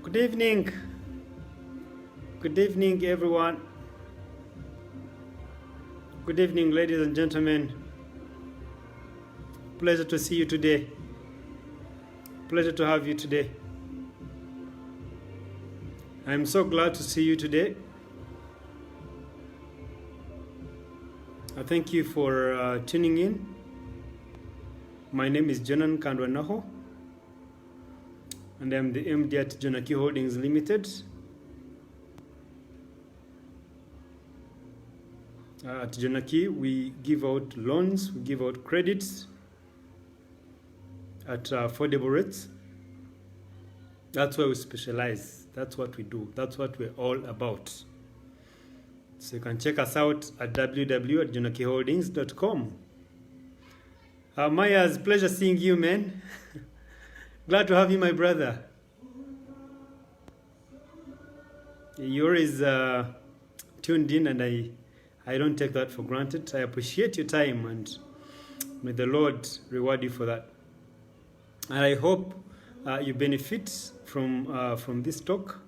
Good evening. Good evening, everyone. Good evening, ladies and gentlemen. Pleasure to see you today. Pleasure to have you today. I'm so glad to see you today. I thank you for tuning in. My name is Jonan Kandwanaho, and I'm the MD at Jonaki Holdings Limited. At Jonaki, we give out loans, we give out credits at affordable rates. That's where we specialize. That's what we do. That's what we're all about. So you can check us out at www.jonakiholdings.com. Maya, it's a pleasure seeing you, man. Glad to have you, my brother. You're always tuned in, and I don't take that for granted. I appreciate your time, and may the Lord reward you for that. And I hope you benefit from this talk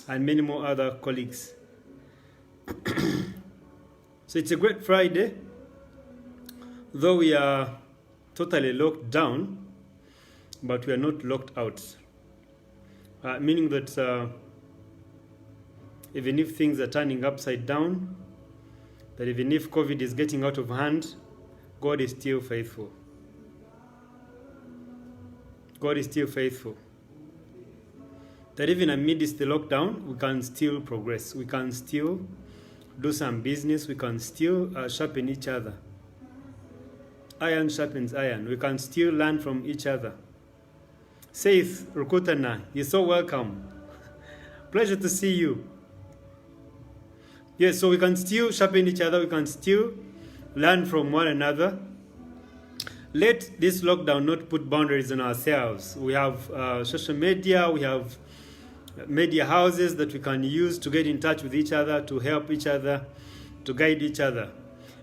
and many more other colleagues. So it's a great Friday. Though we are totally locked down, but we are not locked out. Meaning that even if things are turning upside down, that even if COVID is getting out of hand, God is still faithful. God is still faithful. That even amidst the lockdown, we can still progress. We can still do some business. We can still sharpen each other. Iron sharpens iron. We can still learn from each other. Saith Rukutana, you're so welcome. Pleasure to see you. Yes, so we can still sharpen each other. We can still learn from one another. Let this lockdown not put boundaries on ourselves. We have social media. We have media houses that we can use to get in touch with each other, to help each other, to guide each other.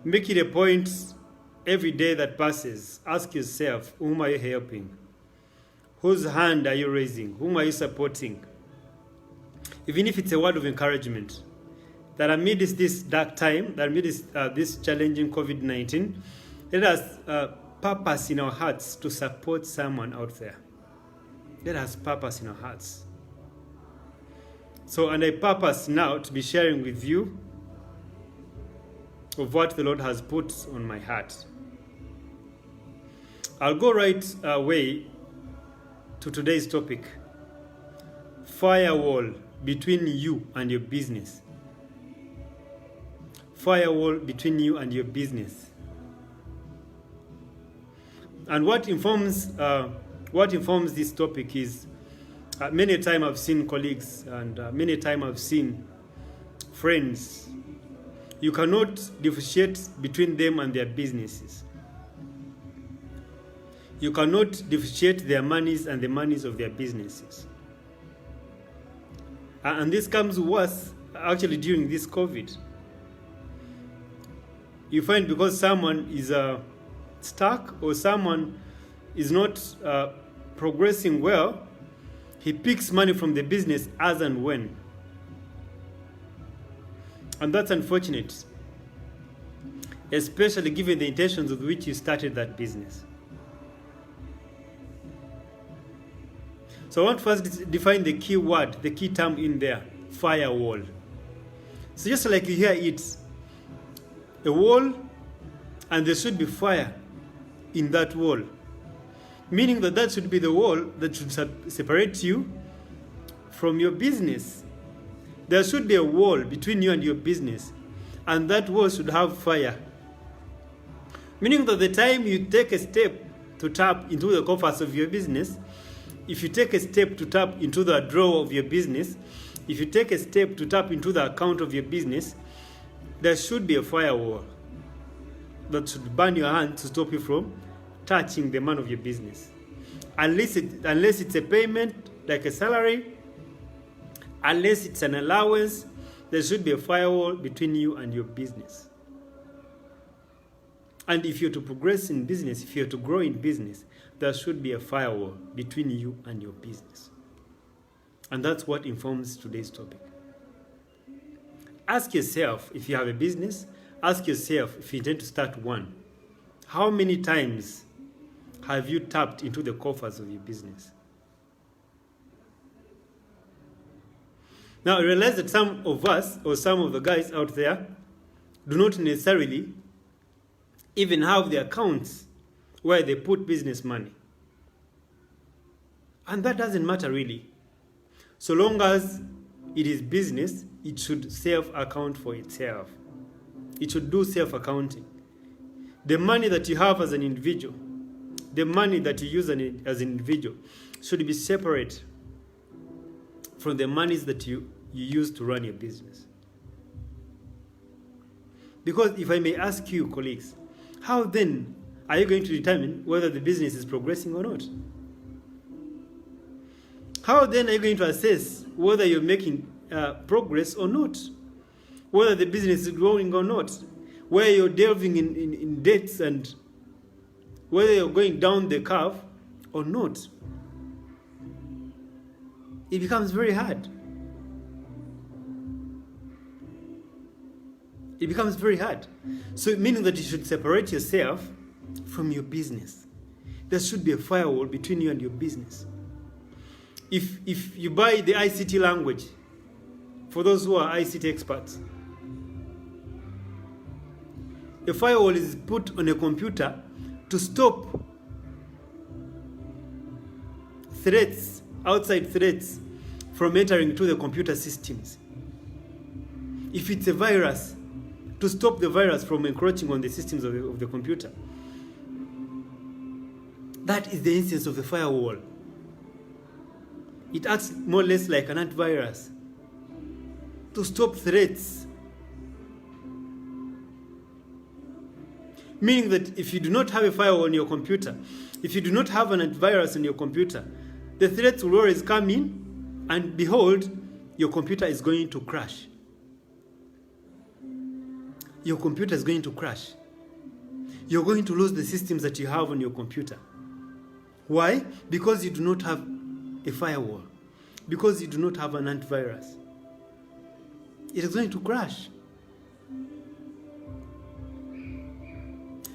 Make it a point every day that passes. Ask yourself, whom are you helping? Whose hand are you raising? Whom are you supporting? Even if it's a word of encouragement, that amidst this dark time, that amidst this challenging COVID-19, let us purpose in our hearts to support someone out there. Let us purpose in our hearts. So, and I purpose now to be sharing with you of what the Lord has put on my heart. I'll go right away to today's topic. Firewall between you and your business. Firewall between you and your business. And what informs this topic is many times I've seen colleagues and many times I've seen friends. You cannot differentiate between them and their businesses. You cannot differentiate their monies and the monies of their businesses. And this comes worse actually during this COVID. You find because someone is stuck or someone is not progressing well, he picks money from the business as and when. And that's unfortunate, especially given the intentions with which you started that business. So I want to first define the key word, the key term in there, firewall. So just like you hear it, a wall, and there should be fire in that wall. Meaning that should be the wall that should separate you from your business. There should be a wall between you and your business, and that wall should have fire. Meaning that the time you take a step to tap into the coffers of your business, if you take a step to tap into the drawer of your business, if you take a step to tap into the account of your business, there should be a firewall that should burn your hand to stop you from touching the man of your business. Unless it's a payment like a salary, unless it's an allowance, there should be a firewall between you and your business. And if you're to progress in business, if you're to grow in business, there should be a firewall between you and your business. And that's what informs today's topic. Ask yourself, if you have a business, ask yourself if you intend to start one, how many times have you tapped into the coffers of your business? Now, realize that some of us, or some of the guys out there, do not necessarily even have the accounts where they put business money. And that doesn't matter really. So long as it is business, it should self-account for itself. It should do self-accounting. The money that you have as an individual, the money that you use as an individual, should be separate from the monies that you use to run your business. Because if I may ask you, colleagues, how then are you going to determine whether the business is progressing or not? How then are you going to assess whether you're making progress or not? Whether the business is growing or not? Whether you're delving in debts and whether you're going down the curve or not? It becomes very hard. It becomes very hard. So meaning that you should separate yourself from your business. There should be a firewall between you and your business. If you buy the ICT language, for those who are ICT experts, a firewall is put on a computer to stop threats, outside threats, from entering to the computer systems. If it's a virus, to stop the virus from encroaching on the systems of the computer. That is the essence of the firewall. It acts more or less like an antivirus to stop threats. Meaning that if you do not have a firewall on your computer, if you do not have an antivirus on your computer, the threats will always come in, and behold, your computer is going to crash. Your computer is going to crash. You're going to lose the systems that you have on your computer. Why? Because you do not have a firewall. Because you do not have an antivirus. It is going to crash.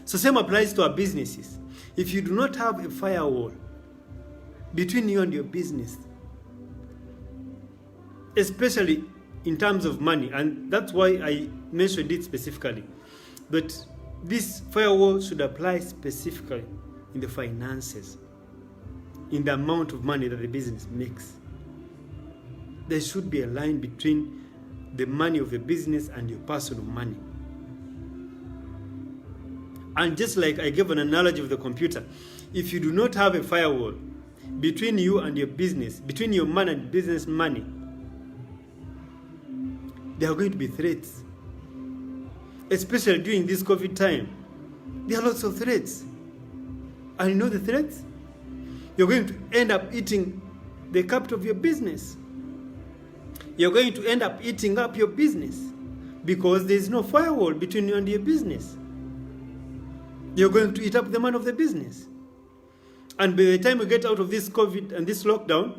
So same applies to our businesses. If you do not have a firewall between you and your business, especially in terms of money, and that's why I mentioned it specifically, but this firewall should apply specifically in the finances, in the amount of money that the business makes. There should be a line between the money of the business and your personal money. And just like I gave an analogy of the computer, if you do not have a firewall between you and your business, between your money and business money, there are going to be threats. Especially during this COVID time, there are lots of threats. And you know the threats? You're going to end up eating the capital of your business. You're going to end up eating up your business because there's no firewall between you and your business. You're going to eat up the money of the business. And by the time we get out of this COVID and this lockdown,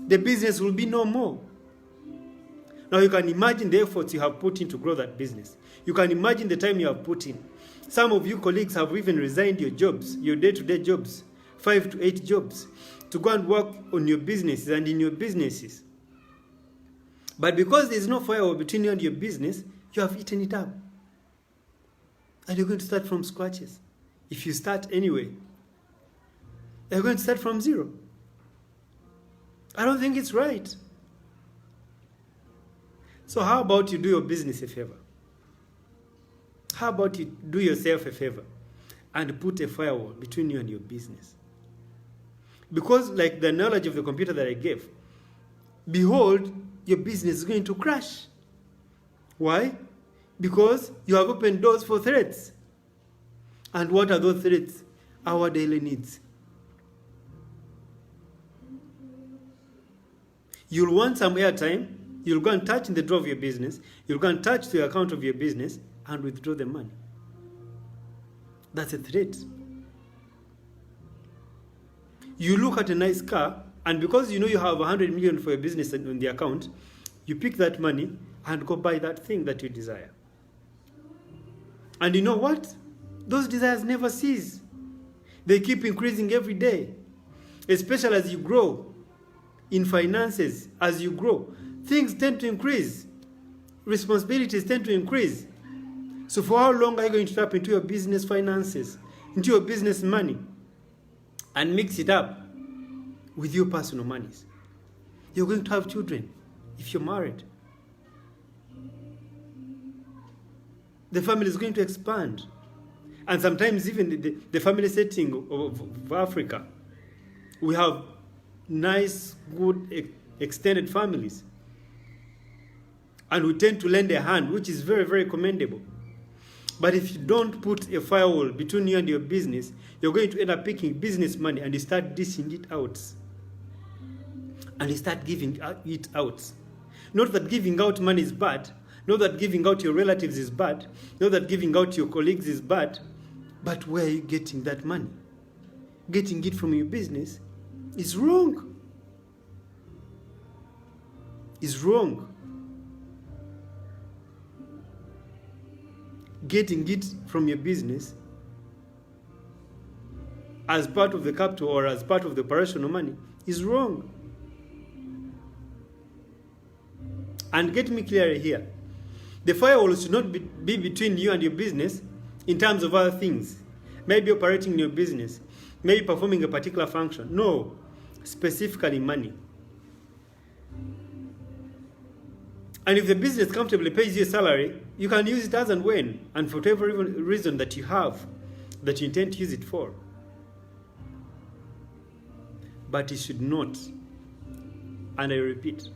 the business will be no more. Now you can imagine the efforts you have put in to grow that business. You can imagine the time you have put in. Some of you colleagues have even resigned your jobs, your day-to-day jobs, 5 to 8 jobs, to go and work on your businesses and in your businesses. But because there is no firewall between you and your business, you have eaten it up. And you're going to start from scratches. If you start anyway, you're going to start from zero. I don't think it's right. So how about you do your business a favor? How about you do yourself a favor and put a firewall between you and your business? Because like the analogy of the computer that I gave, behold, your business is going to crash. Why? Because you have opened doors for threats. And what are those threats? Our daily needs. You'll want some airtime. You'll go and touch in the drawer of your business. You'll go and touch the account of your business and withdraw the money. That's a threat. You look at a nice car And because you know you have 100 million for your business on the account, you pick that money and go buy that thing that you desire. And you know what? Those desires never cease. They keep increasing every day. Especially as you grow in finances, as you grow, things tend to increase. Responsibilities tend to increase. So for how long are you going to tap into your business finances, into your business money, and mix it up with your personal monies? You're going to have children if you're married. The family is going to expand. And sometimes even the family setting of Africa, we have nice, good, extended families. And we tend to lend a hand, which is very, very commendable. But if you don't put a firewall between you and your business, you're going to end up picking business money and you start dishing it out. And you start giving it out. Not that giving out money is bad. Not that giving out your relatives is bad. Not that giving out your colleagues is bad. But where are you getting that money? Getting it from your business is wrong. Is wrong. Getting it from your business as part of the capital or as part of the operational money is wrong. And get me clear here. The firewall should not be between you and your business in terms of other things. Maybe operating your business, maybe performing a particular function. No, specifically money. And if the business comfortably pays you a salary, you can use it as and when, and for whatever reason that you have, that you intend to use it for. But it should not, and I repeat,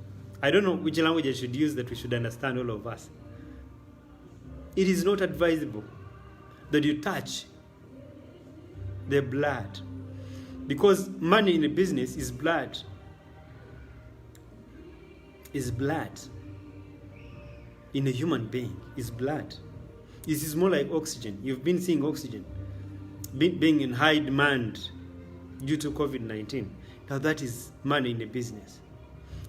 I don't know which language I should use that we should understand, all of us. It is not advisable that you touch the blood, because money in a business is blood. Is blood. In a human being is blood. This is more like oxygen. You've been seeing oxygen being in high demand due to COVID-19. Now that is money in a business.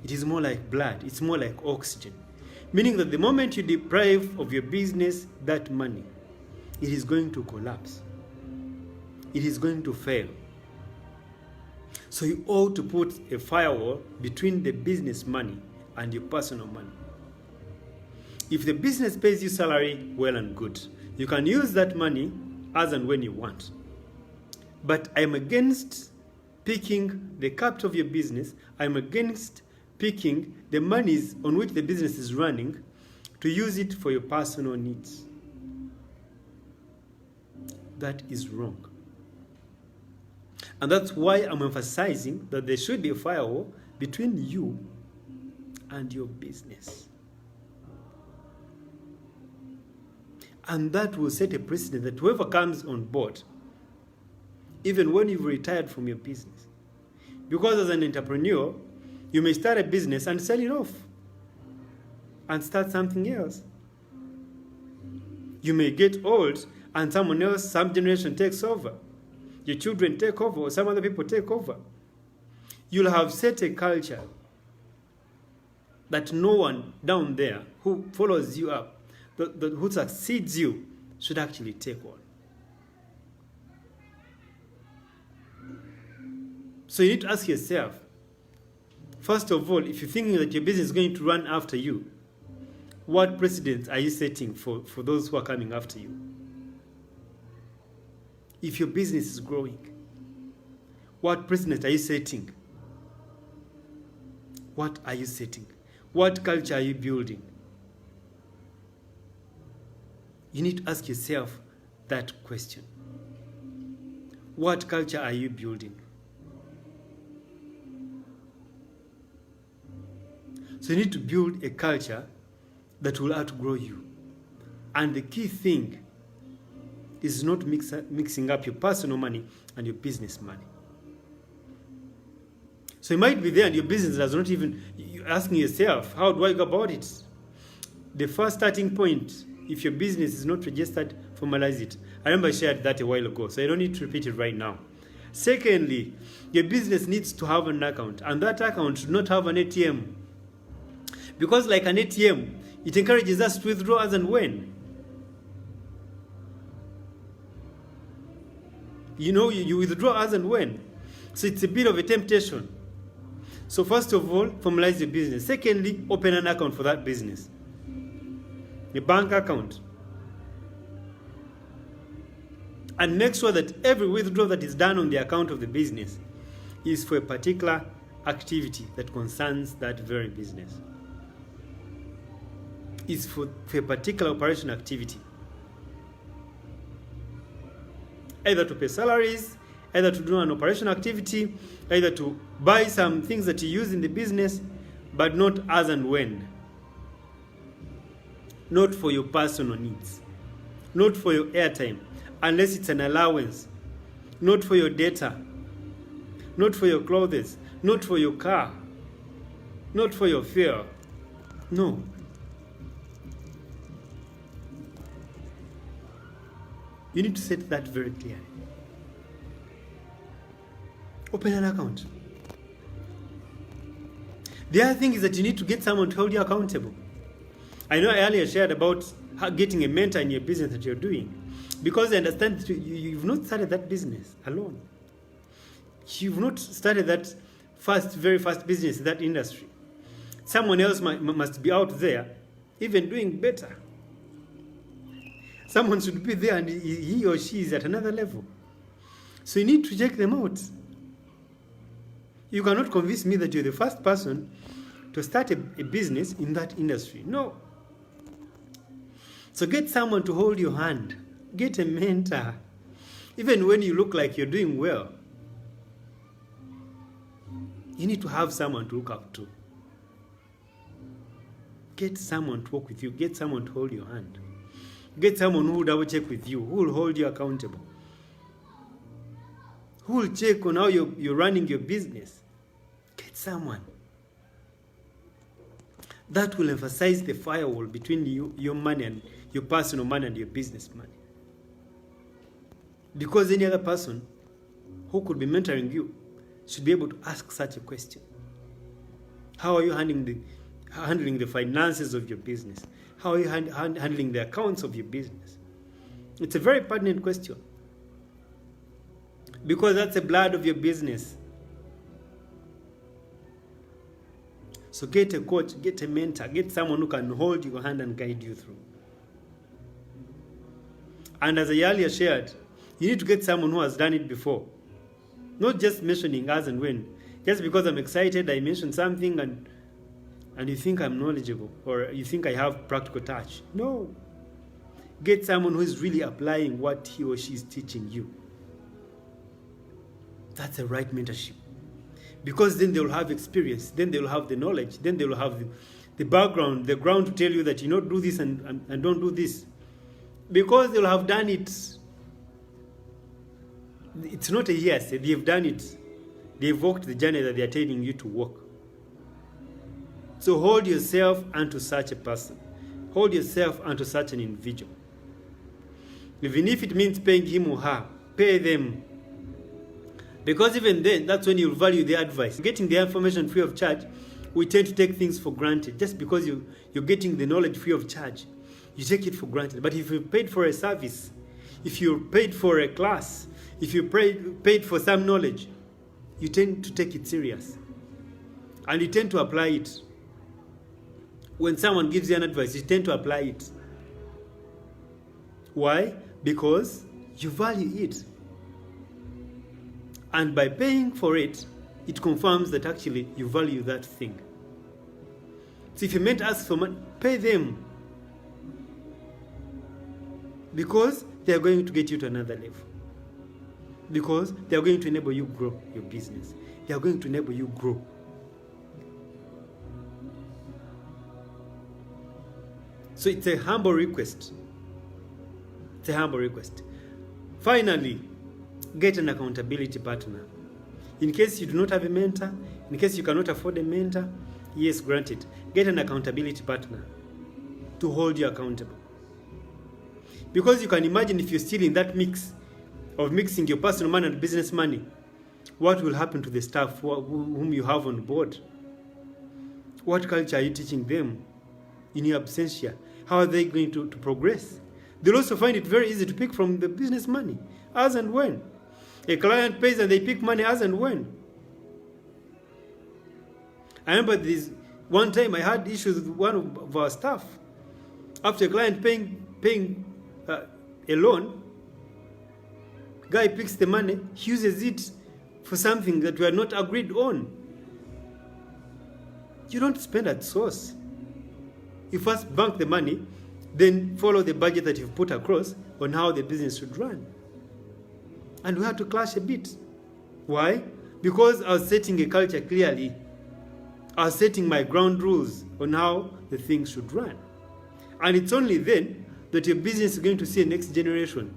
It is more like blood. It's more like oxygen. Meaning that the moment you deprive of your business that money, it is going to collapse. It is going to fail. So you ought to put a firewall between the business money and your personal money. If the business pays you salary, well and good. You can use that money as and when you want. But I'm against picking the capital of your business. I'm against picking the monies on which the business is running to use it for your personal needs. That is wrong. And that's why I'm emphasizing that there should be a firewall between you and your business. And that will set a precedent that whoever comes on board, even when you've retired from your business, because as an entrepreneur, you may start a business and sell it off and start something else. You may get old and someone else, some generation takes over. Your children take over or some other people take over. You'll have set a culture that no one down there who follows you up, who succeeds you, should actually take on. So you need to ask yourself, first of all, if you're thinking that your business is going to run after you, what precedents are you setting for those who are coming after you? If your business is growing, what precedent are you setting? What are you setting? What culture are you building? You need to ask yourself that question. What culture are you building? So you need to build a culture that will outgrow you. And the key thing is not mixing up your personal money and your business money. So you might be there and your business does not even, you're asking yourself, how do I go about it? The first starting point, if your business is not registered, formalize it. I remember I shared that a while ago, so I don't need to repeat it right now. Secondly, your business needs to have an account, and that account should not have an ATM. Because like an ATM, it encourages us to withdraw as and when. You withdraw as and when. So it's a bit of a temptation. So first of all, formalize your business. Secondly, open an account for that business. A bank account. And make sure that every withdrawal that is done on the account of the business is for a particular activity that concerns that very business. Is for a particular operation activity. Either to pay salaries, either to do an operation activity, either to buy some things that you use in the business, but not as and when. Not for your personal needs. Not for your airtime, unless it's an allowance. Not for your data. Not for your clothes. Not for your car. Not for your fare. No. You need to set that very clearly. Open an account. The other thing is that you need to get someone to hold you accountable. I know I earlier shared about getting a mentor in your business that you're doing. Because I understand that you've not started that business alone. You've not started that very first business in that industry. Someone else must be out there even doing better. Someone should be there and he or she is at another level. So you need to check them out. You cannot convince me that you're the first person to start a business in that industry. No. So get someone to hold your hand. Get a mentor. Even when you look like you're doing well, you need to have someone to look up to. Get someone to work with you. Get someone to hold your hand. Get someone who will double check with you, who will hold you accountable, who will check on how you're running your business. Get someone. That will emphasize the firewall between your money and your personal money and your business money. Because any other person who could be mentoring you should be able to ask such a question. How are you handling the finances of your business? How are you handling the accounts of your business? It's a very pertinent question. Because that's the blood of your business. So get a coach, get a mentor, get someone who can hold your hand and guide you through. And as I earlier shared, you need to get someone who has done it before. Not just mentioning as and when. Just because I'm excited, I mention something and you think I'm knowledgeable or you think I have practical touch. No. Get someone who is really applying what he or she is teaching you. That's the right mentorship. Because then they will have experience, then they will have the knowledge, then they will have the background, the ground to tell you that, do this and don't do this. Because they will have done it. It's not a yes, they've done it. They've walked the journey that they are telling you to walk. So hold yourself unto such a person. Hold yourself unto such an individual. Even if it means paying him or her, pay them. Because even then, that's when you'll value their advice. Getting the information free of charge, we tend to take things for granted. Just because you're getting the knowledge free of charge, you take it for granted. But if you paid for a service, if you're paid for a class, if you paid for some knowledge, you tend to take it serious. And you tend to apply it. When someone gives you an advice, you tend to apply it. Why? Because you value it. And by paying for it, it confirms that actually you value that thing. So if you meant to ask for money, pay them. Because they are going to get you to another level. Because they are going to enable you grow your business. They are going to enable you grow. So it's a humble request. It's a humble request. Finally, get an accountability partner. In case you do not have a mentor, in case you cannot afford a mentor, yes, granted, get an accountability partner to hold you accountable. Because you can imagine if you're still in that mix of mixing your personal money and business money, What will happen to the staff whom you have on board? What culture are you teaching them in your absentia? How are they going to progress? They'll also find it very easy to pick from the business money, as and when. A client pays and they pick money as and when. I remember this one time I had issues with one of our staff. After a client paying a loan, guy picks the money, he uses it for something that we are not agreed on. You don't spend at source. You first bank the money, then follow the budget that you've put across on how the business should run. And we had to clash a bit. Why? Because I was setting a culture clearly. I was setting my ground rules on how the things should run. And it's only then that your business is going to see a next generation